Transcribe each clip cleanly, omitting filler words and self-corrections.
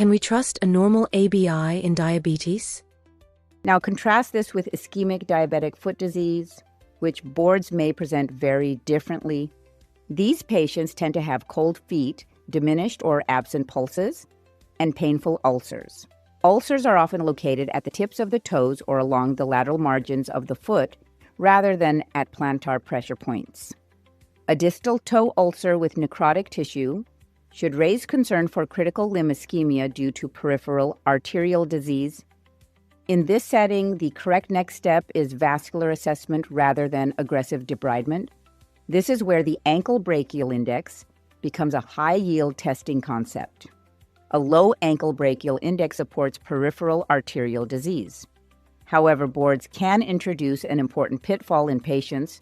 Can we trust a normal ABI in diabetes? Now contrast this with ischemic diabetic foot disease, which boards may present very differently. These patients tend to have cold feet, diminished or absent pulses, and painful ulcers. Ulcers are often located at the tips of the toes or along the lateral margins of the foot, rather than at plantar pressure points. A distal toe ulcer with necrotic tissue should raise concern for critical limb ischemia due to peripheral arterial disease. In this setting, the correct next step is vascular assessment rather than aggressive debridement. This is where the ankle brachial index becomes a high-yield testing concept. A low ankle brachial index supports peripheral arterial disease. However, boards can introduce an important pitfall in patients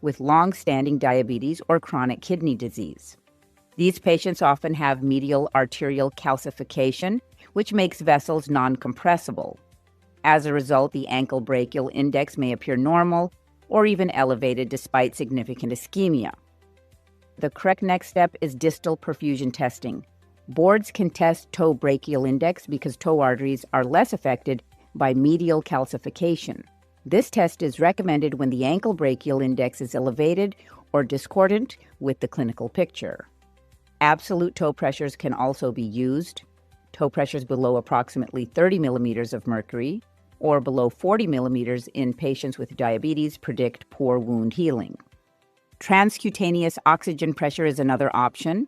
with long-standing diabetes or chronic kidney disease. These patients often have medial arterial calcification, which makes vessels non-compressible. As a result, the ankle brachial index may appear normal or even elevated despite significant ischemia. The correct next step is distal perfusion testing. Boards can test toe brachial index because toe arteries are less affected by medial calcification. This test is recommended when the ankle brachial index is elevated or discordant with the clinical picture. Absolute toe pressures can also be used. Toe pressures below approximately 30 millimeters of mercury or below 40 millimeters in patients with diabetes predict poor wound healing. Transcutaneous oxygen pressure is another option.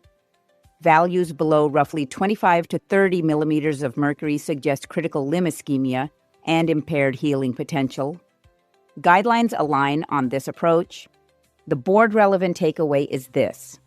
Values below roughly 25 to 30 millimeters of mercury suggest critical limb ischemia and impaired healing potential. Guidelines align on this approach. The board-relevant takeaway is this: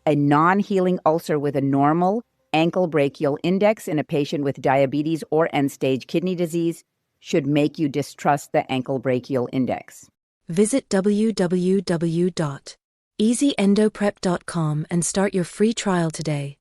a non-healing ulcer with a normal ankle brachial index in a patient with diabetes or end-stage kidney disease should make you distrust the ankle brachial index. Visit www.easyendoprep.com and start your free trial today.